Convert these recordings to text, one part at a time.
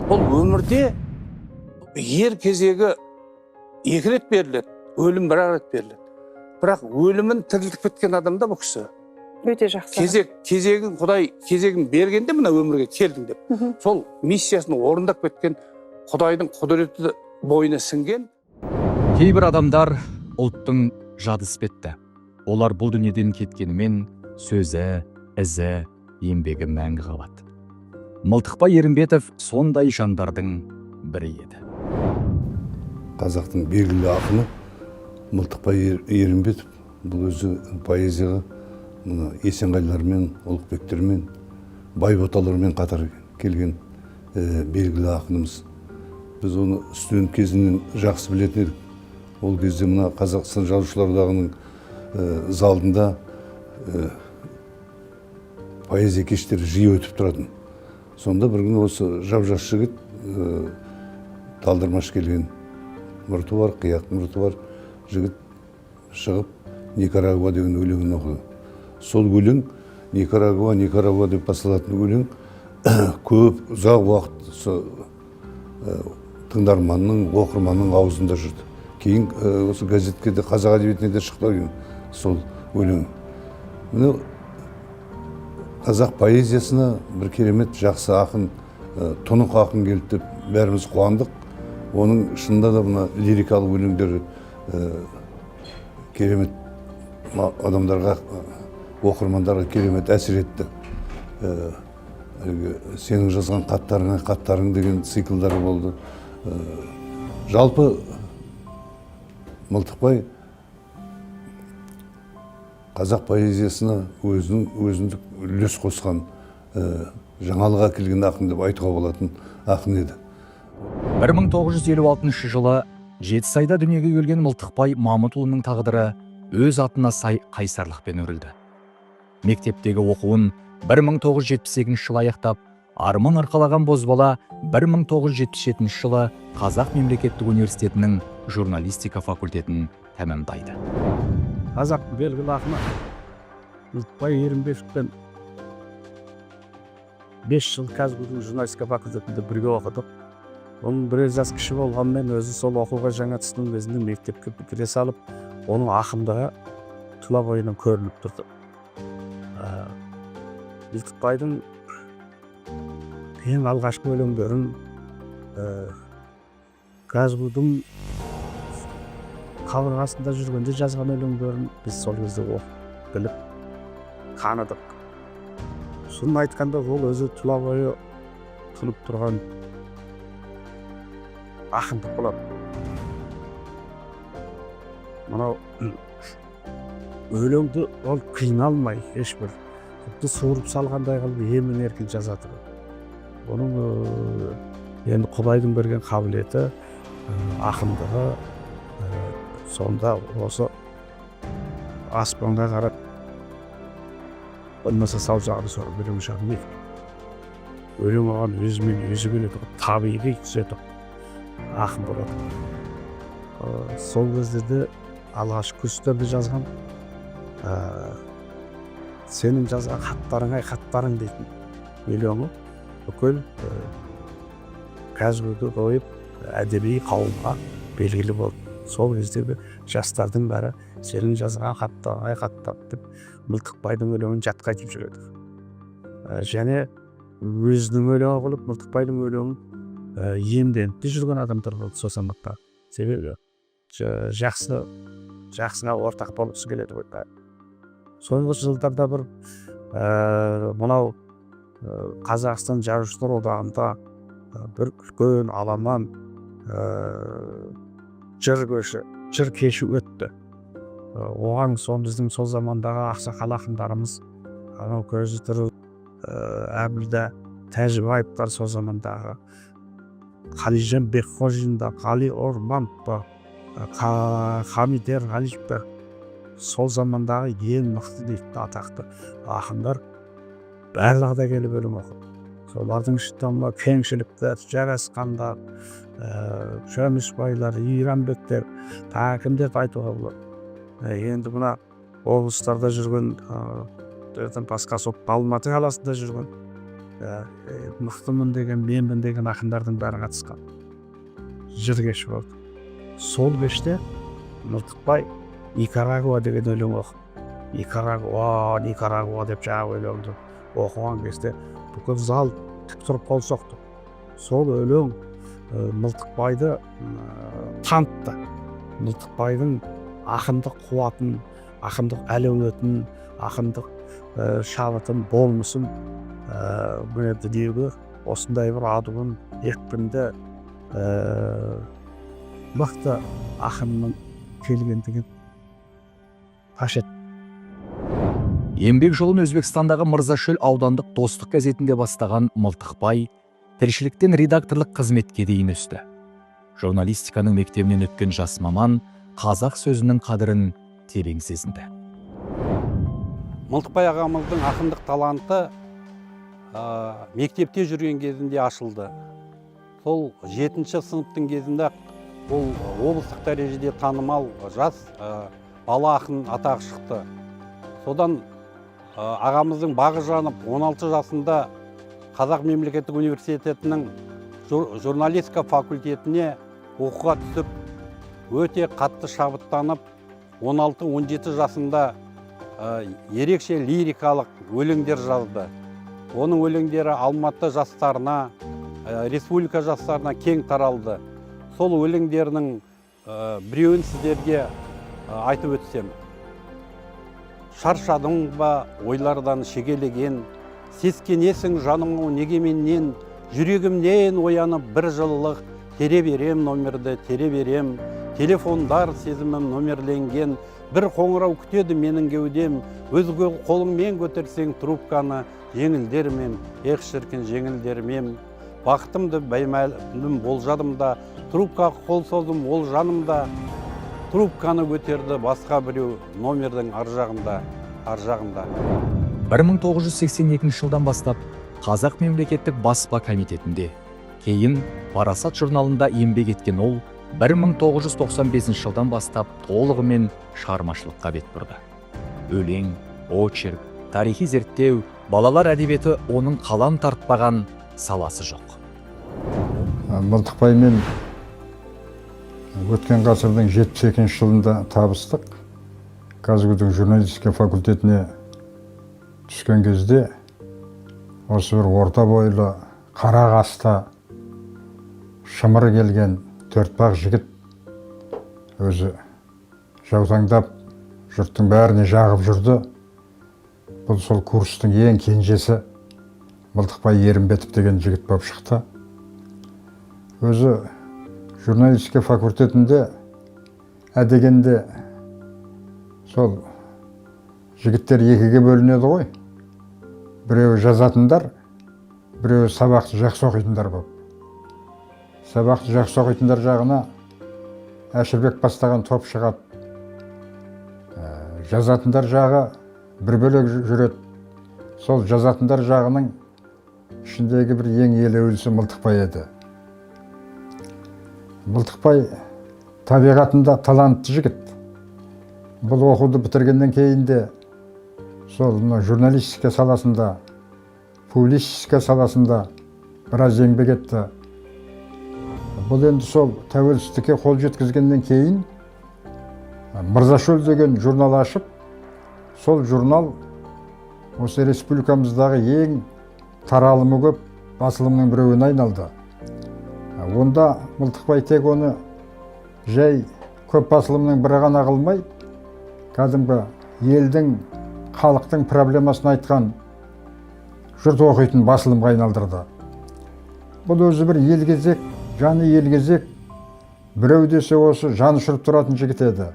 Бұл өмірде ер кезегі екі рет беріледі, өлім бір рет беріледі. Бірақ өлімін тірілтіп кеткен адамда бұл кісі. Өте жақсы. Кезегін Құдай кезегін бергенде мына өмірге келдің деп. Сол миссиясын орындап кеткен Құдайдың құдіреті бойына сіңген. Кейбір адамдар ұлттың жады іспетті. Олар бұл дүниеден кеткенімен сөзі, ізі, еңбегі мәңгі қалады. Мылтықбай Ерімбетов сондай жандардың бірі еді. Қазақтың белгілі ақыны Мылтықбай Ерімбетов бұл өзі поэзияға Есенғайлармен, Ұлықбектермен, Байботалармен қатар келген белгілі ақынымыз. Біз оны студент кезінен жақсы білетін едік. Ол кезде мына Қазақстан Жазушылар одағының залында поэзия кештері жиі өтіп тұратын. Сонда бір күні осы жап-жас жігіт талдырмаш келген мұрты бар, қияқ мұрты бар жігіт шығып Никарагуа деген өлеңін оқыды. Сол өлең Никарагуа деп басталатын өлең көп ұзақ уақыт тыңдарманның, оқырманның аузында жүрді. Кейін осы газетке де, қазақ әдебиетіне де шықты сол өлең. Міне қазақ поэзиясына бір керемет жақсы ақын, тұнық ақын келді деп бәріміз қуандық. Оның шынында да мына лирикалық өлеңдері керемет адамдарға, оқырмандарға керемет әсер етті. Сенің жазған қаттарың деген циклдары болды. Жалпы Мылтықбай қазақ поэзиясына өзіндік үлес қосқан, жаңалық әкелген ақын деп айтуға болатын ақын еді. 1956 жылы Жетісайда дүниеге келген Мылтықбай Мамытұлының тағдыры өз атына сай қайсарлықпен өрілді. Мектептегі оқуын 1978 жылы аяқтап, арман арқалаған бозбала 1977 жылы Қазақ мемлекеттік университетінің журналистика факультетін тәмамдайды. Қазақ белгілі ақыны Мылтықбай Ерімбетовпен 5 жыл Казгудың журналистика факультетінде бірге оқыдық. Оның біраз жас кіші болғанмен өзі сол оқуға жаңа түскен кезінде мектепке кіре салып, оның ақындығы тұла бойынан көрініп тұрды. Мылтықбайдың ең алғашқы өлеңдерін Казгудың қабырғасында жүргенде жазған өлеңдерін біз сол кезде оқып біліп таныдық. Шынын айтқанда ол өзі тұла бойы тұнып тұрған ақындық болады. Мынау өлеңді ол қиналмай ешбір суырып салғандай қылып емін еркін жазады. Оның енді Құдайдың берген қабілеті, ақындығы сонда осы аспанға қарап болмаса сау жағын сорып өлең шығармайды. Өлең оған өзі келеді, табиғи түседі, ақын болады. Сол кездерде алғашқы күштерді жазған сенің жазған хаттарың дейтін өлеңі бүкіл Казгуды қойып әдеби қауымға белгілі болды. Сол кездегі жастардың бәрі сенің жазған хаттар деп Мылтықбайдың өлеңін жатқа айтып жүреді. Және өзінің өлеңі қылып Мылтықбайдың өлеңін иемденіп те жүрген адамдар болды сол заматта. Себебі жақсыға ортақ болғысы келеді ғой. Соңғы жылдарда бір мынау Қазақстан Жазушылар одағында бір үлкен аламан жыр кеші өтті. Оған біздің сол замандағы ақсақал ақындарымыз, анау көзі тірі Әбілда Тәжібаевтар сол замандағы, Қалижан Бекқожинда, Қали Орманов, Хамидер Ғалиевтер, сол замандағы ең мықты дейді атақты ақындар барлығы да келіп өлең оқыды. Солардың ішінде кеңшіліктер, жарасқандар, Шөмішбайлар, Иранбектер, тағы кімдерді айтуға болады. Енді мына облыстарда жүрген, басқа Алматы қаласында жүрген мықтымын деген, менмін деген ақындардың бәрі қатысқан жыр кеші болды. Сол кеште Мылтықбай Никарагуа деген өлең оқып, Никарагуа деп жаңағы өлеңді оқыған кезде бүкіл зал тік тұрып қол соқты. Сол өлең Мылтықбайды танытты. Мылтықбайдың ақындық қуатын, ақындық әлеуетін, ақындық шабытын, болмысын міне дүниеге осындай бір адуын, екпінді мықты ақынның келгендігін паш етті. Еңбек жолын Өзбекстандағы Мырзашөл аудандық достық газетінде бастаған Мылтықбай тіршіліктен редакторлық қызметке дейін өсті. Журналистиканың мектебінен өткен жас маман қазақ сөзінің қадірін терең сезінді. Мылтықбай ағамыздың ақындық таланты мектепте жүрген кезінде ашылды. Сол 7-ші сыныптың кезінде ол облыстық дәрежеде танымал жас бала ақын атағы шықты. Содан ағамыздың бағы жанып 16 жасында Қазақ мемлекеттік университетінің журналистика факультетіне оқуға түсіп, өте қатты шабыттанып, 16-17 жасында ерекше лирикалық өлеңдер жазды. Оның өлеңдері Алматы жастарына, республика жастарына кең таралды. Сол өлеңдерінің біреуін сіздерге айтып өтсем. Шаршадың ба ойлардан шегелеген, сескенесің жаным-ау неге менен, жүрегімнен оянып бір жылылық, тере берем номерді, тере берем, телефондар сезімім номерленген, бір қоңырау күтеді менің кеудем, өзге қолыңмен көтерсең трубканы, жеңілдермем, ех шіркін жеңілдермем. Бақытымды бәймәлім болжадым да, трубка қол создым ол жанымда, трубканы көтерді басқа біреу номердің аржағында. 1982 жылдан бастап Қазақ мемлекеттік баспа комитетінде, кейін Парасат журналында еңбек еткен ол 1995 жылдан бастап толығымен шығармашылыққа бет бұрды. Өлең, очерк, тарихи зерттеу, балалар әдебиеті оның қалам тартпаған саласы жоқ. Мылтықбаймен өткен ғасырдың 72 жылында табыстық. Казгудың журналистика факультетіне түскен кезде осы бір орта бойлы, қара қасты, шымыры келген төртбақ жігіт өзі жаутаңдап жұрттың бәріне жағып жүрді. Бұл сол курстың ең кенжесі Мылтықбай Ерімбетов деген жігіт болып шықты. Өзі журналистика факультетінде әдегенде сол жігіттер екіге бөлінеді ғой. Біреуі жазатындар, біреуі сабақты жақсы оқитындар болып. Сабақты жақсы оқитындар жағына Әшірбек бастаған топ шығады. Жазатындар жағы бір бөлек жүреді. Сол жазатындар жағының ішіндегі бір ең елеулісі Мылтықбай еді. Мылтықбай табиғатында талантты жігіт. Бұл оқуды бітіргеннен кейін де сол журналистика саласында, публицистика саласында біраз еңбек етті. Бұл енді сол тәуелсіздікке қол жеткізгеннен кейін Мырзашөл деген журнал ашып, сол журнал осы республикамыздағы ең таралымы көп басылымның біреуіне айналды. Онда Мылтықбай тек оны жай көп басылымның бірі ғана қылмай, кәдімгі елдің, халықтың проблемасын айтқан жұрт оқитын басылымға айналдырды. Бұл өзі бір елгезек, жаны елгезек, біреу десе осы жаны ұшырып тұратын жігіт еді.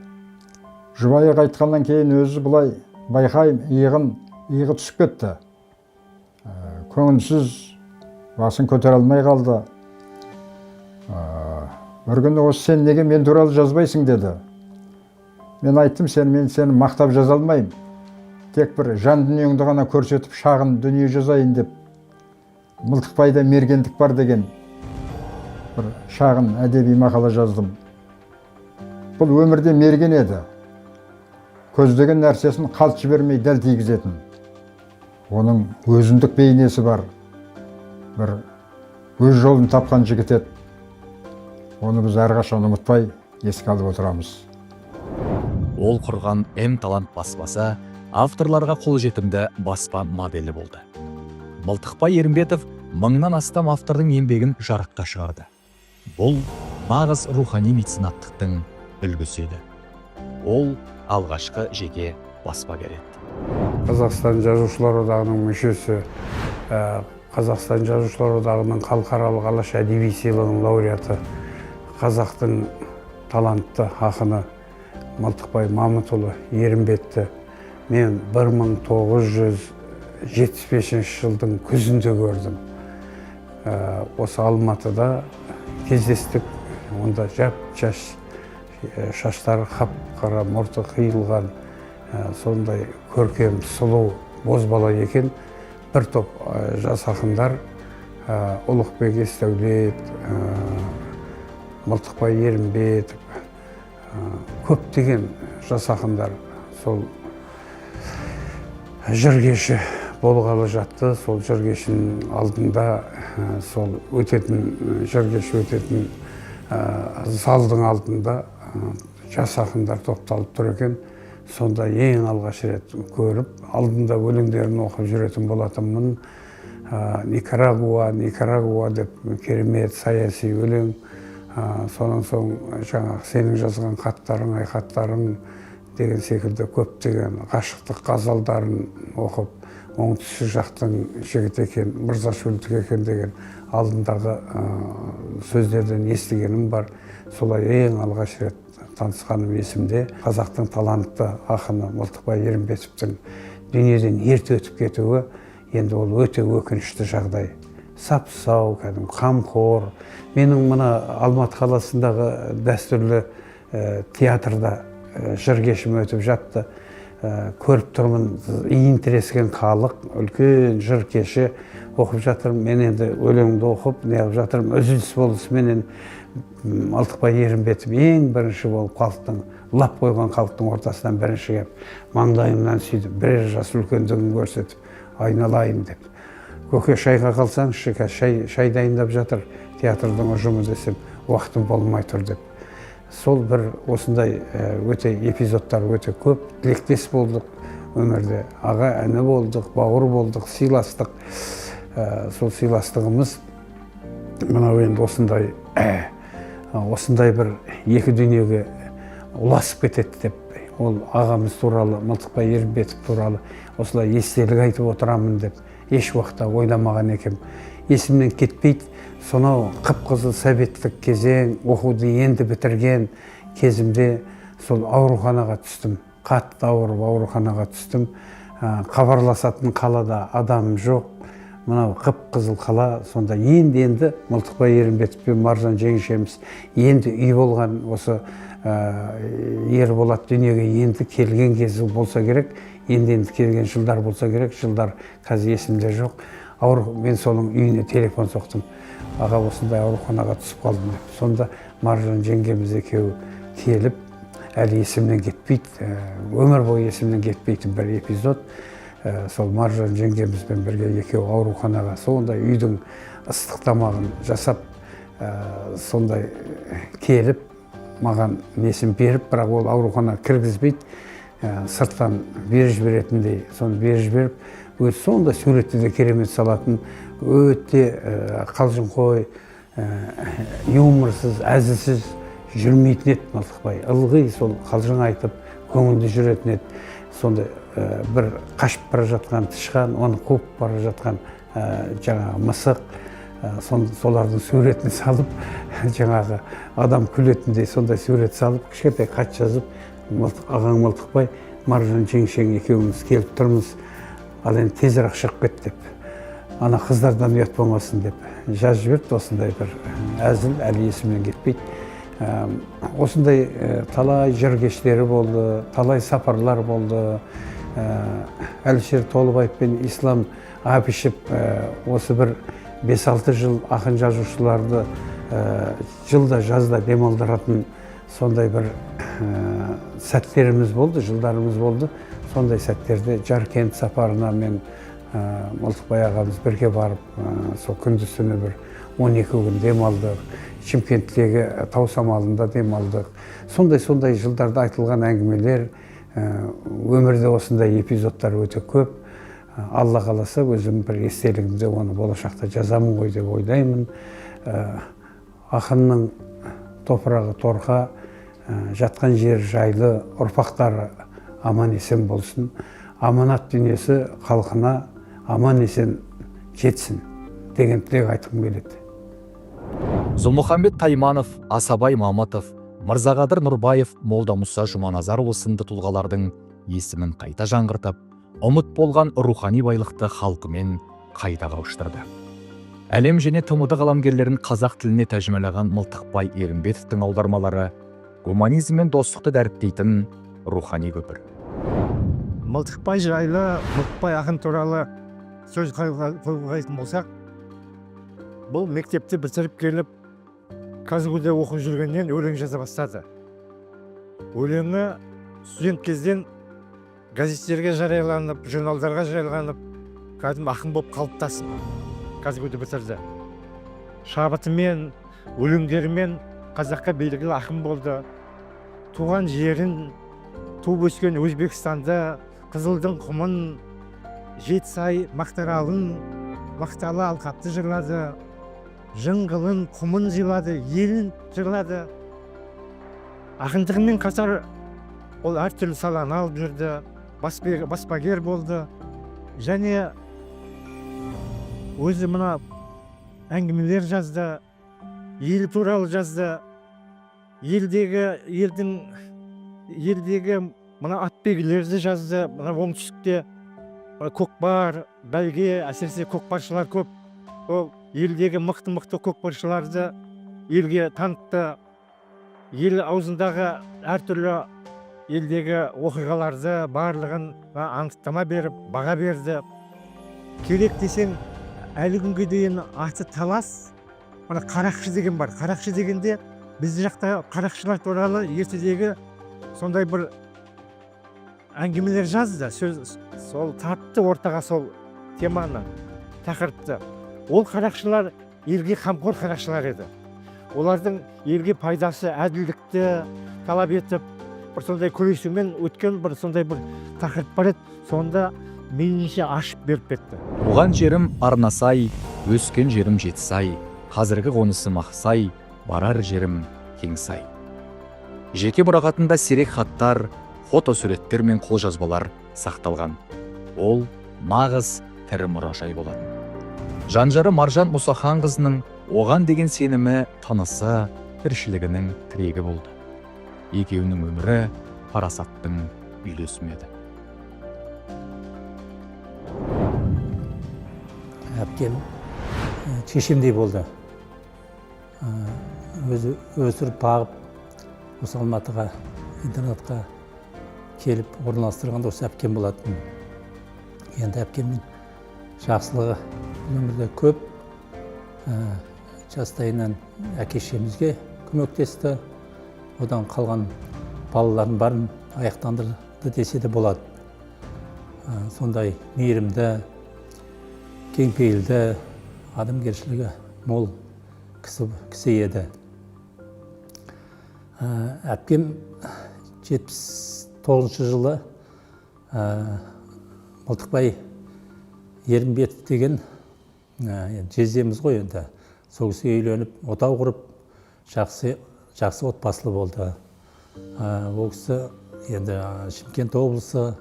Жұбайы қайтқаннан кейін өзі бұлай байқайым, иығы түсіп кетті. Көңілсіз, басын көтере алмай қалды. Бір күні осы сен неге мен туралы жазбайсың деді. Мен айттым, мен сені мақтап жаза алмайым. Тек бір жан дүниеңді ғана көрсетіп шағын дүние жазайын деп. Мылтықбайда мергендік бар деген бір шағын әдеби мақала жаздым. Бұл өмірде мерген еді. Көздеген нәрсесін қалт жібермей дәл тигізетін. Оның өзіндік бейнесі бар. бір өз жолын тапқан жігіт еді. Оны біз әрқашан ұмытпай еске алып отырамыз. Ол құрған М-талант баспасы авторларға қолжетімді баспа моделі болды. Мылтықбай Ерімбетов 1000-нан астам автордың еңбегін жарыққа шығарды. Бұл нағыз рухани меценаттықтың үлгісі еді. Ол алғашқы жеке баспагер еді. Қазақстан Жазушылар одағының мүшесі, Қазақстан Жазушылар одағының халықаралық алаш әдеби сыйлығының лауреаты, қазақтың талантты ақыны Мылтықбай Мамытұлы Ерімбетті мен 1975 жылдың күзінде көрдім. Осы Алматыда кездестік. Онда жап-жас, шаштары қап-қара, мұрты қиылған, сондай көркем, сұлу, бозбала екен. Бір топ жас ақындар, Ұлықбек Есдәулет, Мылтықбай Ерімбетов, көптеген жас ақындар сол жыр-кеші болғалы жатты. Сол жыр-кешінің алдында, сол жыр-кеші өтетін залдың алдында жас ақындар топталып тұр екен. Сонда ең алғаш рет көріп, алдында өлеңдерін оқып жүретін болатынмын. Никарагуа деп керемет саяси өлең. Сонан соң жаңағы сенің жазған хаттарың, айқаттарың деген секілді көптеген ғашықтық ғазалдарын оқып, оңтүстік жақтың жігіті екен, мырзашөлтік екен деген алдындағы сөздерден естігенім бар. Солай ең алғаш рет танысқаным есімде. Қазақтың талантты ақыны Мылтықбай Ерімбетовтің дүниеден ерте өтіп кетуі, енді ол өте өкінішті жағдай. Сап-сау, қамқор. Менің мына Алматы қаласындағы дәстүрлі театрда жыр кешім өтіп жатты. Көріп тұрмын, иін тірескен халық, үлкен жыр кеші оқып жатырмын. Мен енді өлеңді оқып, неғып жатырмын, үзіліс болысыменен Мылтықбай Ерімбетов ең бірінші болып халықтың, лап қойған халықтың ортасынан бірінші кеп, маңдайымнан сүйді, бірер жас үлкендігін көрсетіп, айналайын деп. Көке шайға қалсаңызшы, шай дайындап жатыр театрдың ұжымы десем, уақытым болмай тұр деп. Сол бір осындай өте эпизодтар өте көп, тілектес болдық өмірде, аға әні болдық, бауыр болдық, сыйластық. Сол сыйластығымыз мынау енді осындай бір екі дүниеге ұласып кетеді деп, ол ағамыз туралы, Мылтықбай Ерімбетов туралы осылай естелік айтып отырамын деп еш уақытта ойламаған екем. Есімнен кетпейді. Сонау қып-қызыл советтік кезең, оқуды енді бітірген кезімде сол ауруханаға түстім. Қатты ауырып ауруханаға түстім. Хабарласатын қалада адам жоқ. Мынау қып-қызыл қала, сонда енді Мылтықбай Ерімбетов пен Маржан жеңешеміз енді үй болған, осы Ерболат дүниеге енді келген кезі болса керек, енді келген жылдар болса керек, жылдар қазір есімде жоқ. Мен соның үйіне телефон соқтым. Аға осындай ауруханаға түсіп қалдым деп. Сонда Маржан жеңгеміз екеуі келіп, әлі есімнен кетпейді, өмір бойы есімнен кетпейтін бір эпизод. Сол Маржан жеңгемізбен бірге екеуі ауруханаға, сондай үйдің ыстық тамағын жасап, сондай келіп, маған несін беріп, бірақ ол аурухана кіргізбейді, сырттан беріш беретіндей, соны беріш беріп, сонда суретті де керемет салатын, өте қалжыңқой, юморсыз, әзілсіз жүрмейтін еді Мылтықбай. Ылғи сол қалжың айтып, көңілді жүретін еді. Сонда бір қашып бара жатқан тышқан, оны қуып бара жатқан жаңағы мысық, солардың суретін салып, жаңағы адам күлетіндей сондай сурет салып, кішкентай хат жазып, ағаң Мылтықбай, Маржан жеңшең екеуміз келіп тұрмыз, ал енді тезірек шығып кет деп, ана қыздардан ұят болмасын деп жазып жіберді. Осындай бір әзіл, әлі есімнен кетпейді. Осындай талай жыр кештері болды, талай сапарлар болды. Әлішер Толыбаев пен Ислам Әбішев осы бір 5-6 жыл ақын жазушыларды жылда жазда демалдыратын сондай бір сәттеріміз болды, жылдарымыз болды. Сондай сәттерде Жаркент сапарына мен Мылтықбай ағамыз бірге барып, сол күндіз түні бір 12 күн демалдық. Шымкенттегі тау самалында демалдық. Сондай жылдарда айтылған әңгімелер, өмірде осындай эпизодтар өте көп. Алла қаласа өзім бір естелігімде оны болашақта жазамын ғой деп ойлаймын. Ақынның топырағы торқа, жатқан жер жайлы, ұрпақтары аман есен болсын. Аманат дүниесі халқына аман есен жетсін деген тілек айтқым келеді. Зұлмұхамбет Тайманов, Асабай Мамытов, Мырзағадыр Нұрбаев, Молда Мұса Жұманазарұлы сынды тұлғалардың есімін қайта жаңғыртып, ұмыт болған рухани байлықты халқымен қайта қауыштырды. Әлем және ТМД қаламгерлерін қазақ тіліне тәржімалаған Мылтықбай Ерімбетовтің аудармалары гуманизм мен достықты дәріптейтін рухани көпір. Мылтықбай жайлы, Мылтықбай ақын туралы сөз қозғайтын болсақ, бұл мектепті бітіріп келіп, КЗГУ-де оқып жүргеннен өлең жаза бастады. Өлеңі студент кезден газеттерге жарияланып, журналдарға жарияланып, кәдімгі ақын болып қалыптасып, КЗГУ-де бітірді. Шабытымен, өлеңдерімен қазаққа белгілі ақын болды. Туған жерін, туып өскен Өзбекстанда Қызылдың құмын, Жетісай мақтаралын, мақталы алқапты жырлады. Жыңғылын, құмын жырлады, елін жырлады. Ақындығымен қатар ол әртүрлі саланы алып жүрді, баспагер болды. Және өзі мына әңгімелер жазды, ел туралы жазды. Елдегі мына атбегілерді жазды. Мына оңтүстікте көкпар, бәйге, әсіресе көкпаршылар көп. Ол елдегі мықты көкпаршыларды елге танытты. Ел аузындағы әртүрлі елдегі оқиғаларды барлығын анықтама беріп, баға берді. Керек десең, әлі күнге дейін аты талас. Мына Қарақшы деген бар. Қарақшы дегенде біздің жақта қарақшылар туралы ертедегі сондай бір әңгімелер жазды. Сол тартты ортаға сол теманы, тақырыпты. Ол қарақшылар елге қамқор қарақшылар еді. Олардың елге пайдасы, әділдікті талап етіп, бір сондай күресумен өткен бір сондай бір тақырып бар еді. Сонда мейлінше ашып беріп кетті. Оған жерім Арнасай, өскен жерім Жетісай, қазіргі қонысы Мақсай, барар жерім Кеңсай. Жеке мұрағатында сирек хаттар, фотосуреттер мен қолжазбалар сақталған. Ол нағыз тірі мұражай болатын. Жанжары Маржан Мұсаханқызының оған деген сенімі, тынысы, тіршілігінің тірегі болды. Екеуінің өмірі парасаттың үйлесімі еді. Әпкем шешемдей болды. Өзі өсіріп бағып, осы Алматыға, интернатқа келіп орналастырғанда осы әпкем болатын. Енді әпкемнің жақсылығы өмірде көп. Жастайынан әке-шешемізге көмектесті. Одан қалған балалардың барын аяқтандырды десе де болады. Сондай мейірімді, кеңпейілді, адамгершілігі мол кісі еді. Әпкем 79 жылы Мылтықбай Ерімбетов деген жездеміз ғой енді. Сол кісіге үйленіп, отау құрып, жақсы отбасылы болды. Ол кісі енді Шымкент облысы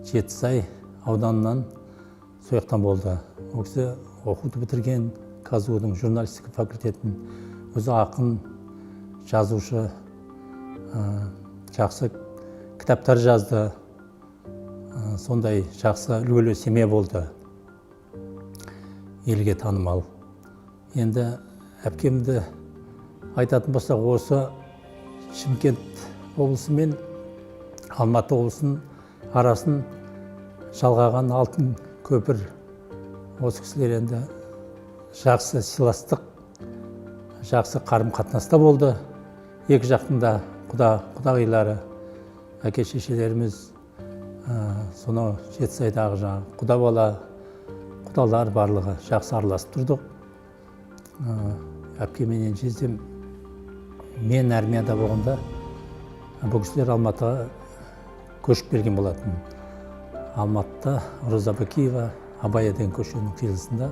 Жетісай ауданынан сояқтан болды. Ол кісі оқуды бітірген, КЗГУ-дың журналистика факультетін, өзі ақын, жазушы, жақсы кітаптар жазды. Сондай жақсы үлгілі семья болды. Елге танымал. Енді әпкемді айтатын болсақ, осы Шымкент облысы мен Алматы облысының арасын жалғаған алтын көпір. Осы кісілер енді жақсы сыйластық, жақсы қарым-қатынаста болды. Екі жақтында құдағилары, әке-шешелеріміз, соны Жетісайдағы құда бала құдалар барлығы жақсы араласып тұрдық. Әпкем менен жездем мен армияда болғанда бұл кісілер Алматыға көшіп келген болатын. Алматыда Роза Бакиева Абай деген көшенің қиылысында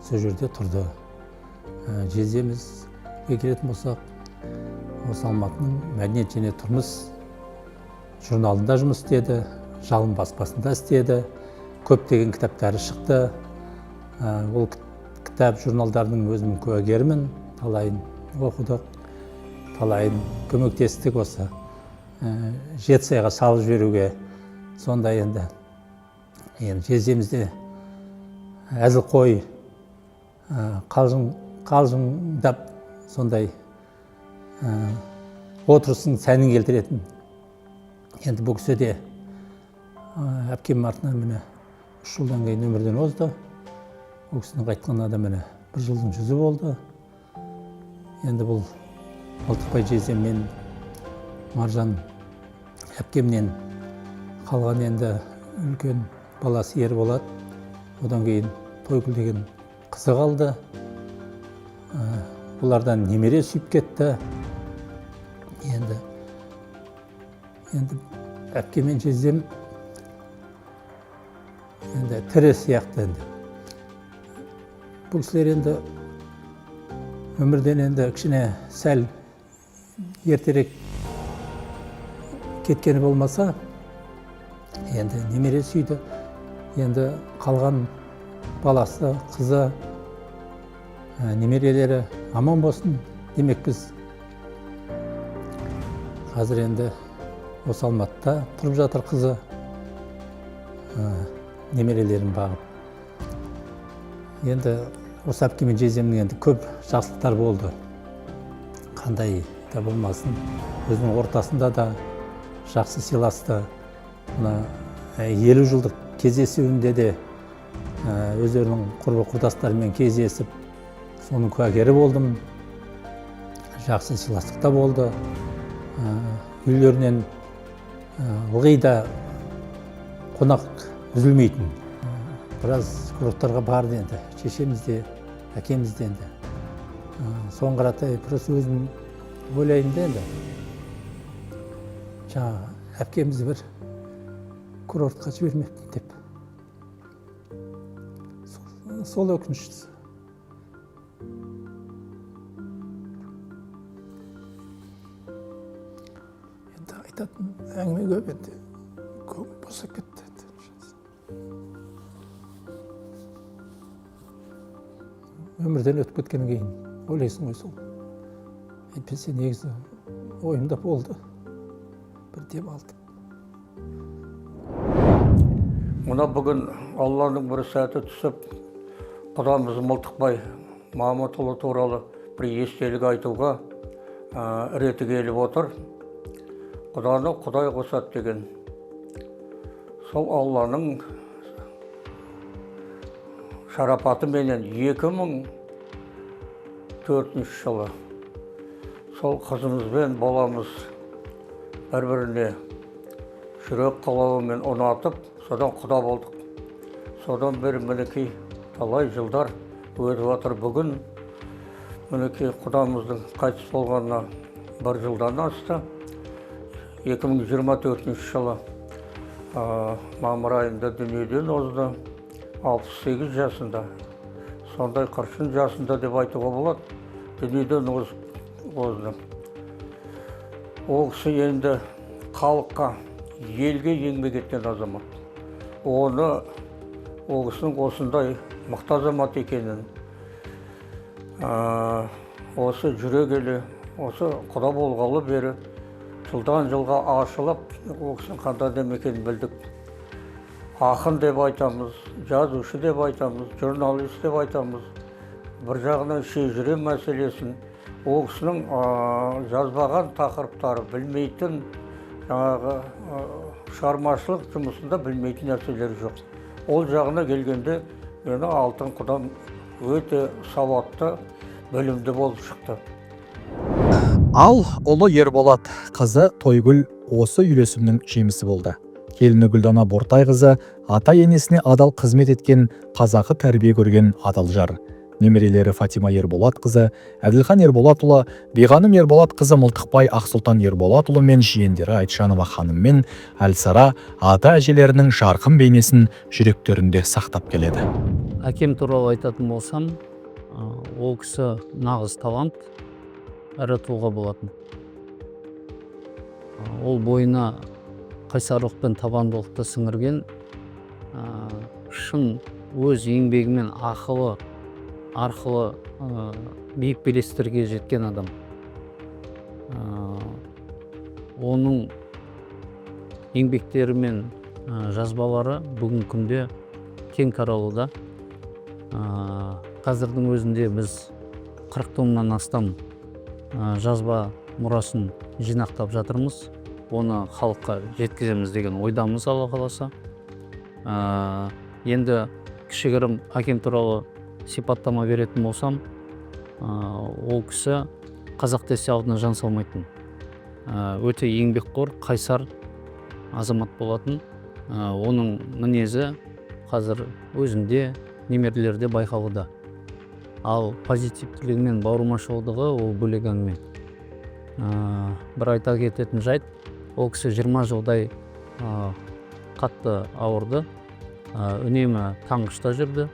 сол жерде тұрды. Жездемізге келетін болсақ, осы Алматының мәдениет және тұрмыс журналында жұмыс істеді, Жалын баспасында істеді, көптеген кітаптары шықты. Ол кітап журналдарының өзім куәгерімін, талайын оқыдық, талайын көмектестік осы Жетісайға салып жіберуге. Сонда енді жездемізде әзіл қой қалжыңдап сондай отырыстың сәнін келтіретін. Енді бұл кісі де әпкем артынан міне 3 жылдан кейін өмірден озды. Бұл кісінің қайтқанына да міне 1 жылдың 100-і болды. Енді бұл Мылтықбай жездем мен Маржан әпкемнен қалған енді үлкен баласы Ерболат. Одан кейін Тойгүл деген қызы қалды. Бұлардан немере сүйіп кетті. Енді әпкем мен жездем енді тірі сияқты енді. Бұл кісілер енді өмірден енді кішкене сәл ертерек кеткені болмаса, енді немере сүйді. Енді қалған баласы, қызы, немерелері аман болсын демек біз қазір енді осы Алматыда тұрып жатыр қызы, немерелерін бағып. Енді осы әпкем мен жездемнің енді көп жақсылықтар болды. Қандай да болмасын, өзінің ортасында да жақсы сыйласты. 50 жылдық кездесуінде де өздерінің құрбы құрдастарымен кездесіп, соның куәгері болдым. Жақсы сыйластықта болды. Үйлерінен ылғи да қонақ үзілмейтін. Біраз курорттарға барды енді, шешемізде, әкемізде енді. Соған қаратай просто өзім ойлаймын да енді. Жаңағы әпкемізді бір курортқа жібермеппін деп. Сол өкініштісі. Енді айтатын әңгіме көп енді, көңіл босап кетті. Өмірден өтіп кеткеннен кейін ойлайсың ғой сол. Әйтпесе негізі ойымда болды. Бір демалдым. Мына бүгін Алланың бір сәті түсіп, құдамыз Мылтықбай Мамытұлы туралы бір естелік айтуға реті келіп отыр. Құданы Құдай қосады деген. Сол Алланың шарапаты менен 2004 жылы сол қызымызбен боламыз бір-біріне жүрек қалауымен ұнатып, содан құда болдық. Содан бері мінекей талай жылдар өтіп жатыр. Бүгін мінекей құдамыздың қайтыс болғанына 1 жылдан асты. 2024 жылы мамыр айында дүниеден озды. 68 жасында, сондай 40 жасында деп айтуға болады, дүниеден озды. Ол кісі енді халыққа, елге еңбек еткен азамат. Оны ол кісінің осындай мықты азамат екенін, осы жүре келе, осы құда болғалы бері жылдан жылға ашылып, ол кісінің қандай адам екенін білдік. Ақын деп айтамыз, жазушы деп айтамыз, журналист деп айтамыз. Бір жағынан шежіре мәселесін, ол кісінің жазбаған тақырыптары, білмейтін, шығармашылық жұмысында білмейтін нәрселер жоқ. Ол жағына келгенде, мені алтын құдам өте сауатты, білімді болып шықты. Ал ұлы Ерболат қызы Тойгүл осы үйлесімнің жемісі болды. келіні Гүлдана Бортайқызы ата енесіне адал қызмет еткен, қазақы тәрбие көрген адал жар. Немерелері Фатима Ерболатқызы, Әділхан Ерболатұлы, Биғаным Ерболатқызы Мылтықбай Ақсұлтан Ерболатұлы мен жиендері Айтжанова ханым мен Әлсара ата әжелерінің жарқын бейнесін жүректерінде сақтап келеді. Әкем туралы айтатын болсам, ол кісі нағыз талант, ірі тұлға болатын. Ол бойына қайсарлық пен табандылықты сіңірген, шын өз еңбегімен ақылы арқылы биік белестерге жеткен адам. Оның еңбектері мен жазбалары бүгінгі күнде кең таралуда. Қазірдің өзінде біз 40 томнан астам жазба мұрасын жинақтап жатырмыз. Оны халыққа жеткіземіз деген ойдамыз, Алла қаласа. Енді кішігірім әкем туралы сипаттама беретін болсам, ол кісі қазақ десе алдына жан салмайтын. Өте еңбекқор, қайсар азамат болатын. Оның мінезі қазір өзінде, немерелерде байқалуда. Ал позитивтілігі мен бауырмашылдығы ол бөлек әңгіме. Бір айта кететін жайт, ол кісі 20 жылдай қатты ауырды, үнемі таңғышта жүрді.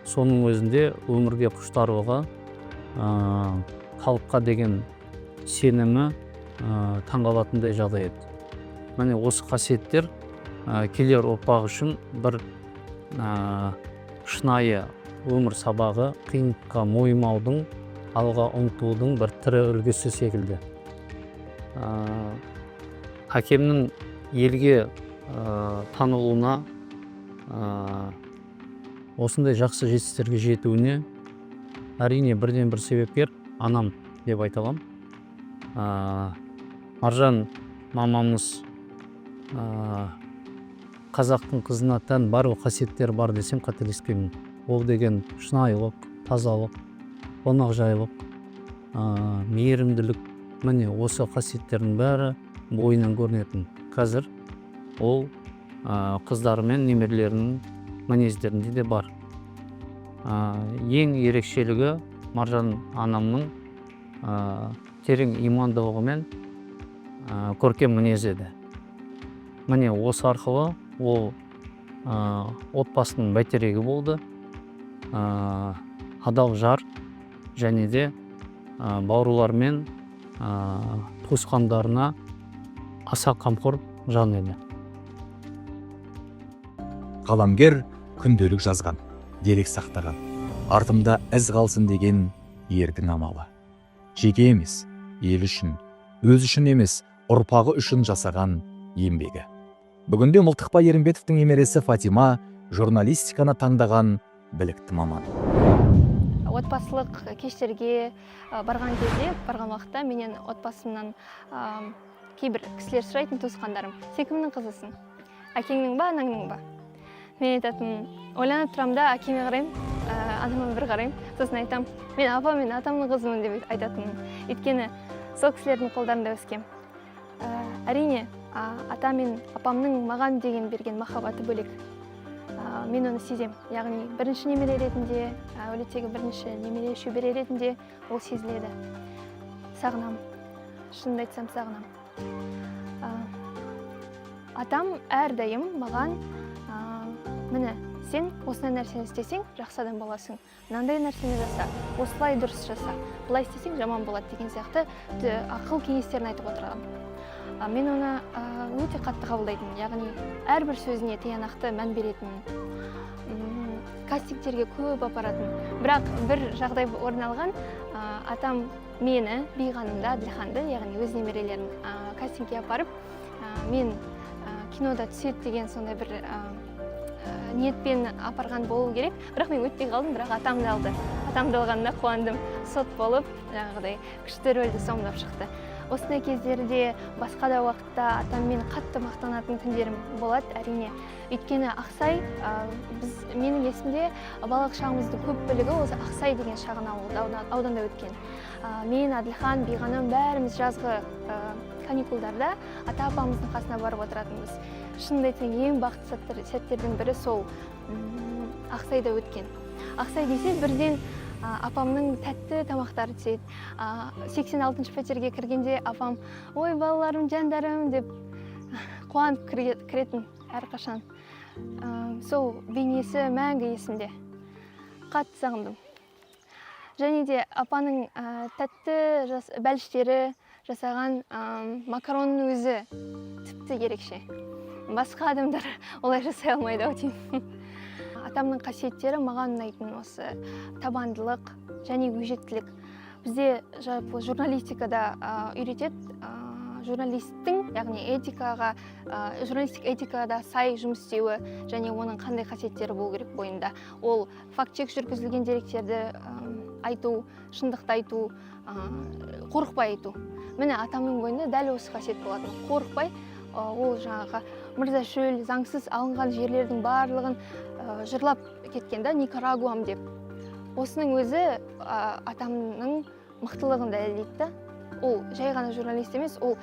Соның өзінде өмірге құштарлығы, халыққа деген сенімі таңғалатындай жағдай еді. Міне осы қасиеттер келер ұрпақ үшін бір шынайы өмір сабағы, қиындыққа мойымаудың, алға ұмтылудың бір тірі үлгісі секілді. Әкемнің елге танылуына, осындай жақсы жетістіктерге жетуіне әрине бірден бір себепкер анам деп айта аламын. Маржан мамамыз қазақтың қызына тән барлық қасиеттер бар десем қателеспеймін. Ол деген шынайылық, тазалық, қонақжайлық, мейірімділік, міне осы қасиеттердің бәрі бойынан көрінетін. Қазір ол қыздары мен немерелерінің мінездерінде де бар. Ең ерекшелігі Маржан анамның терең имандылығы мен көркем мінезі еді. Міне осы арқылы ол отбасының бәйтерегі болды. Адал жар және де бауырлар мен туысқандарына аса қамқор жан еді. Қаламгер күнделік жазған, дерек сақтаған, артымда із қалсын деген ердің амалы. Жеке емес, ел үшін, өз үшін емес, ұрпағы үшін жасаған еңбегі. Бүгінде Мылтықбай Ерімбетовтің немересі Фатима журналистиканы таңдаған білікті маман. Отбасылық кештерге барған уақытта менен отбасымнан кейбір кісілер сұрайтын, туысқандарым: "Сен кімнің қызысың? Әкеңнің ба, анаңның ба?" Мен айтатын, ойланып тұрамын да, әкеме қараймын, анама бір қараймын, сосын айтам, мен апа мен атамның қызымын деп айтатынмын. Өйткені сол кісілердің қолдарында өскем. Әрине, ата мен апамның маған деген берген махаббаты бөлек. Мен оны сезем. Яғни бірінші немере ретінде, әулеттегі бірінші немере шөбере ретінде ол сезіледі. Сағынам. Шынымды айтсам сағынам. Атам әрдайым маған: "Міне, сен осындай нәрсені істесең, жақсы адам боласың. Мынандай нәрсені жаса, осылай дұрыс жаса, былай істесең жаман болады" деген сияқты ақыл кеңестерін айтып отырған. Мен оны өте қатты қабылдайтын, яғни әрбір сөзіне тиянақты мән беретін, кастингтерге көп апаратын. Бірақ бір жағдай орын алған, атам мені, Биғанымды, Әділханды, яғни өз немерелерін кастингке апарып, мен кинода түседі деген сондай бір ниетпен апарған болу керек. Бірақ мен өтпей қалдым, бірақ атамды алды. Атамды алғанда қуандым. Сот болып, жаңағыдай күшті рөлді сомдап шықты. Осындай кездерде, басқа да уақытта атаммен қатты мақтанатын күндерім болады, әрине. Өйткені Ақсай, менің есімде балалық шағымыздың көп бөлігі осы Ақсай деген шағын ауданда өткен. Мен, Әділхан, Биғаным бәріміз жазғы каникулдарда ата-апамыздың қасына барып отыратынбыз. шынымды айтсам ең бақытты сәттердің бірі сол Ақсайда өткен. Ақсай десе бірден апамның тәтті тамақтары түседі. 86-шы пәтерге кіргенде апам ой балаларым жандарым деп қуанып кіретін әрқашан. Сол бейнесі мәңгі есімде. Қатты сағындым. Және де апаның тәтті бәліштері жасаған макаронның өзі тіпті ерекше. Басқа адамдар олай жасай алмайды ау деймін. Атамның қасиеттері маған ұнайтын осы табандылық және өжеттілік. Бізде журналистикада үйретеді, журналисттің, яғни журналистик этикада сай жұмыс істеуі және оның қандай қасиеттері болу керек бойында. Ол факт-чек жүргізілген деректерді айту, шындықты айту, қорықпай айту. Міне атамның бойында дәл осы қасиет болатын. Қорықпай, ол жаңағы мырза шөл, заңсыз алынған жерлердің барлығын жырлап кеткен да, Никарагуам деп. Осының өзі атамның мықтылығын дәлелдейді. Ол жай ғана журналист емес, ол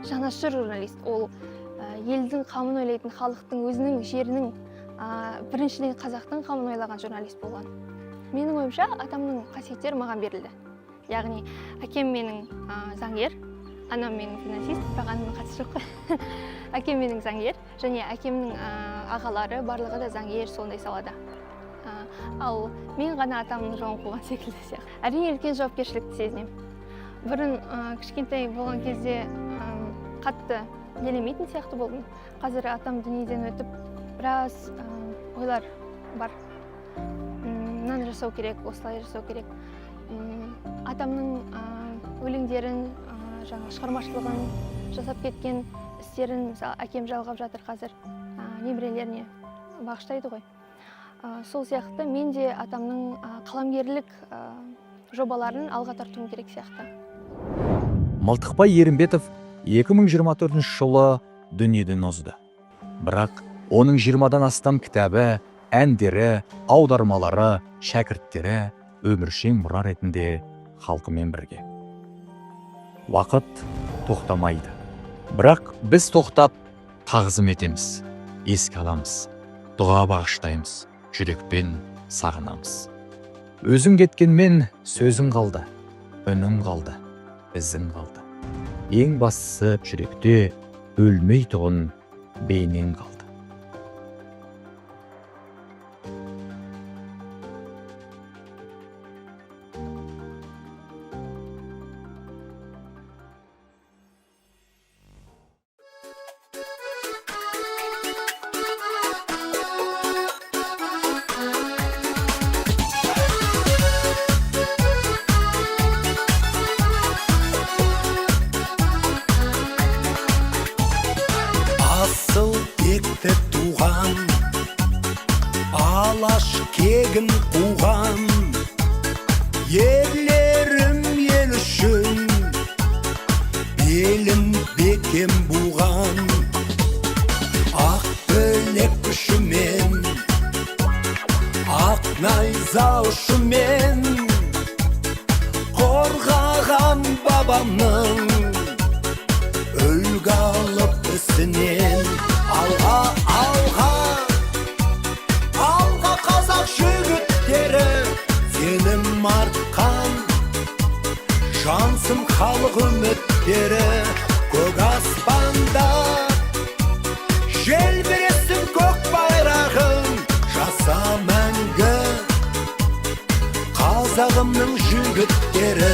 жанашыр журналист. Ол елдің қамын ойлайтын, халықтың өзінің жерінің, біріншіден қазақтың қамын ойлаған журналист болған. Менің ойымша атамның қасиеттері маған берілді. Яғни әкем менің заңгер, анам менің финансист, бірақ анамның қатысы жоқ. Әкем менің заңгер, және әкемнің ағалары барлығы да заңгер сондай салада. Ал мен ғана атамның жауын қуған секілді сияқты. Әрине үлкен жауапкершілікті сезінемін. Бұрын кішкентай болған кезде қатты елемейтін сияқты болдым. Қазір атам дүниеден өтіп, біраз ойлар бар. Мынаны жасау керек, осылай жасау керек. Атамның өлеңдерін, шығармашылығын жасап кеткен істерін әкем жалғап жатыр қазір, немерелеріне бағыштайды ғой. Сол сияқты мен де атамның қаламгерлік жобаларын алға тартуым керек сияқты. Мылтықбай Ерімбетов 2024 жылы дүниеден озды. Бірақ оның 20-дан астам кітабы, әндері, аудармалары, шәкірттері өміршең мұра ретінде халқымен бірге. Уақыт тоқтамайды. Бірақ біз тоқтап тағзым етеміз, еске аламыз, дұға бағыштаймыз, жүрекпен сағынамыз. Өзің кеткенмен сөзің қалды, үнің қалды, ізің қалды. Ең бастысы жүректе өлмей тұғын бейнең қалды. Асыл текті туған, алаш кегін қуған, ерлерім ел үшін белін бекем буған. Ақ білек күшімен, ақ найза ұшымен қорғаған бабамның үлгі алып ісінен. Алға, алға, алға қазақ жігіттері, сенім артқан жансың халық үміттері. Көк аспанда желбіресін көк байрағын, жаса мәңгі қазағымның жігіттері.